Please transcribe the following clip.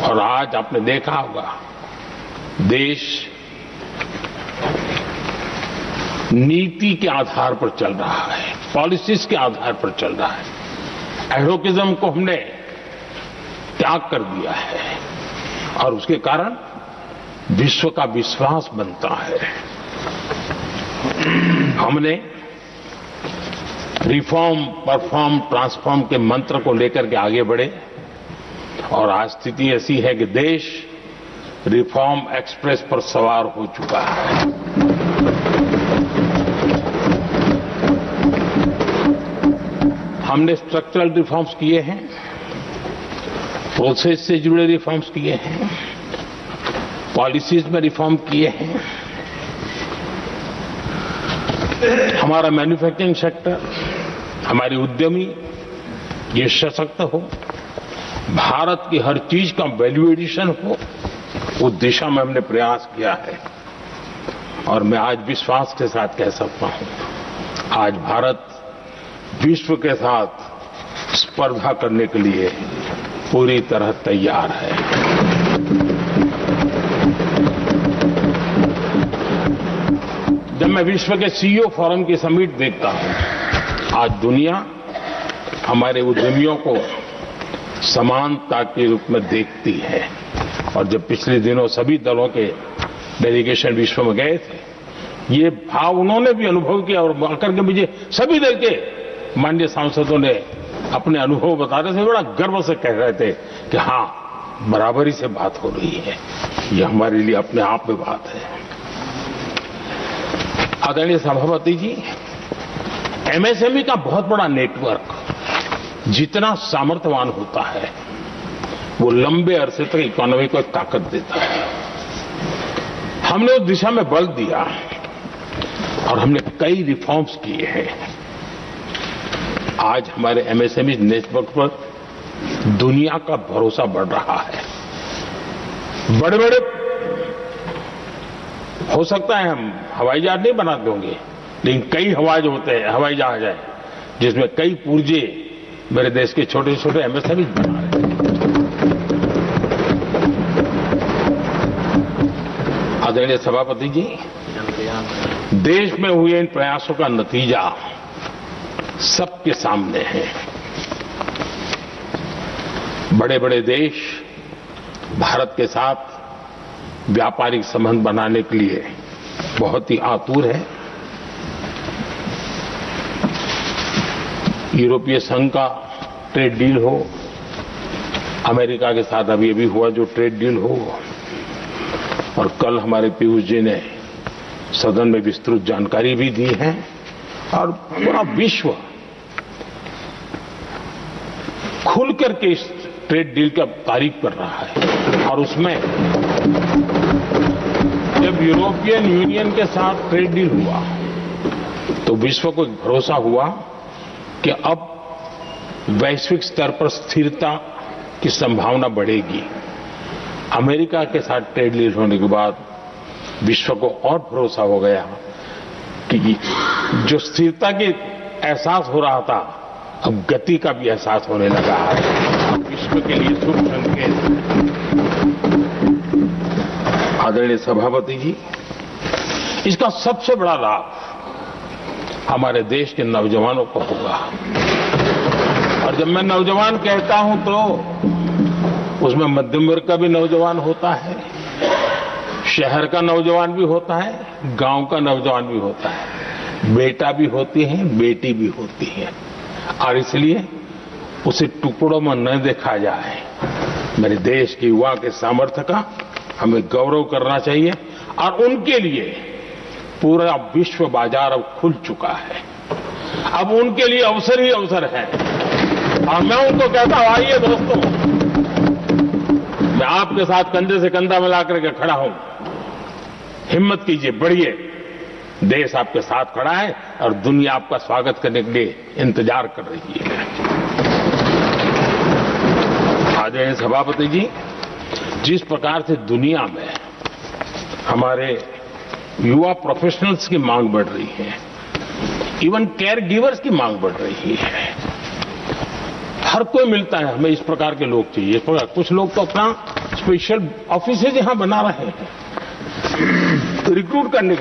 और आज आपने देखा होगा देश नीति के आधार पर चल रहा है, पॉलिसीज के आधार पर चल रहा है। एडवोकेज्म को हमने त्याग कर दिया है और उसके कारण विश्व का विश्वास बनता है। हमने रिफॉर्म, परफॉर्म, ट्रांसफॉर्म के मंत्र को लेकर के आगे बढ़े और आज स्थिति ऐसी है कि देश रिफॉर्म एक्सप्रेस पर सवार हो चुका है। हमने स्ट्रक्चरल रिफॉर्म्स किए हैं, प्रोसेस से जुड़े रिफॉर्म्स किए हैं, पॉलिसीज में रिफॉर्म किए हैं। हमारा मैन्युफैक्चरिंग सेक्टर, हमारे उद्यमी ये सशक्त हो, भारत की हर चीज का वैल्यू एडिशन हो, उस दिशा में हमने प्रयास किया है। और मैं आज विश्वास के साथ कह सकता हूं, आज भारत विश्व के साथ स्पर्धा करने के लिए पूरी तरह तैयार है। जब मैं विश्व के सीईओ फोरम की समिट देखता हूं, आज दुनिया हमारे उद्यमियों को समानता के रूप में देखती है। और जब पिछले दिनों सभी दलों के डेलीगेशन विश्व में गए थे, ये भाव उन्होंने भी अनुभव किया और आकर के मुझे सभी दल के माननीय सांसदों ने अपने अनुभव बता रहे थे, बड़ा गर्व से कह रहे थे कि हाँ, बराबरी से बात हो रही है। ये हमारे लिए अपने आप में बात है। आदरणीय सभापति जी, एमएसएमई का बहुत बड़ा नेटवर्क जितना सामर्थ्यवान होता है, वो लंबे अरसे तक इकोनॉमी को एक ताकत देता है। हमने उस दिशा में बल दिया और हमने कई रिफॉर्म्स किए हैं। आज हमारे एमएसएमई नेटवर्क पर दुनिया का भरोसा बढ़ रहा है। बड़े बड़े हो सकता है हम हवाई जहाज नहीं बनाते होंगे, लेकिन कई हवाई जहाज है जिसमें कई पुर्जे मेरे देश के छोटे छोटे एमएसएमई बना रहे हैं। आदरणीय सभापति जी, देश में हुए इन प्रयासों का नतीजा सबके सामने है। बड़े बड़े देश भारत के साथ व्यापारिक संबंध बनाने के लिए बहुत ही आतुर है। यूरोपीय संघ का ट्रेड डील हो, अमेरिका के साथ अभी अभी हुआ जो ट्रेड डील हो, और कल हमारे पीयूष जी ने सदन में विस्तृत जानकारी भी दी है। और पूरा विश्व खुल करके इस ट्रेड डील का तारीफ कर रहा है। और उसमें जब यूरोपियन यूनियन के साथ ट्रेड डील हुआ तो विश्व को एक भरोसा हुआ कि अब वैश्विक स्तर पर स्थिरता की संभावना बढ़ेगी। अमेरिका के साथ ट्रेड डील होने के बाद विश्व को और भरोसा हो गया कि जो स्थिरता के एहसास हो रहा था, अब गति का भी एहसास होने लगा है। विश्व के लिए शुभ संकेत। आदरणीय सभापति जी, इसका सबसे बड़ा लाभ हमारे देश के नौजवानों को होगा। और जब मैं नौजवान कहता हूं तो उसमें मध्यम वर्ग का भी नौजवान होता है, शहर का नौजवान भी होता है, गांव का नौजवान भी होता है, बेटा भी होती है, बेटी भी होती है। और इसलिए उसे टुकड़ों में न देखा जाए। मेरे देश के युवा के सामर्थ्य का हमें गौरव करना चाहिए। और उनके लिए पूरा विश्व बाजार अब खुल चुका है। अब उनके लिए अवसर ही अवसर है। और मैं उनको कहता हूं, आइए दोस्तों, मैं आपके साथ कंधे से कंधा मिला करके खड़ा हूं। हिम्मत कीजिए, बढ़िए। देश आपके साथ खड़ा है और दुनिया आपका स्वागत करने के लिए इंतजार कर रही है। आदरणीय सभापति जी, जिस प्रकार से दुनिया में हमारे युवा प्रोफेशनल्स की मांग बढ़ रही है, इवन केयर गिवर्स की मांग बढ़ रही है। हर कोई मिलता है, हमें इस प्रकार के लोग चाहिए। इस प्रकार कुछ लोग तो अपना स्पेशल ऑफिसेज यहां बना रहे हैं रिक्रूट करने के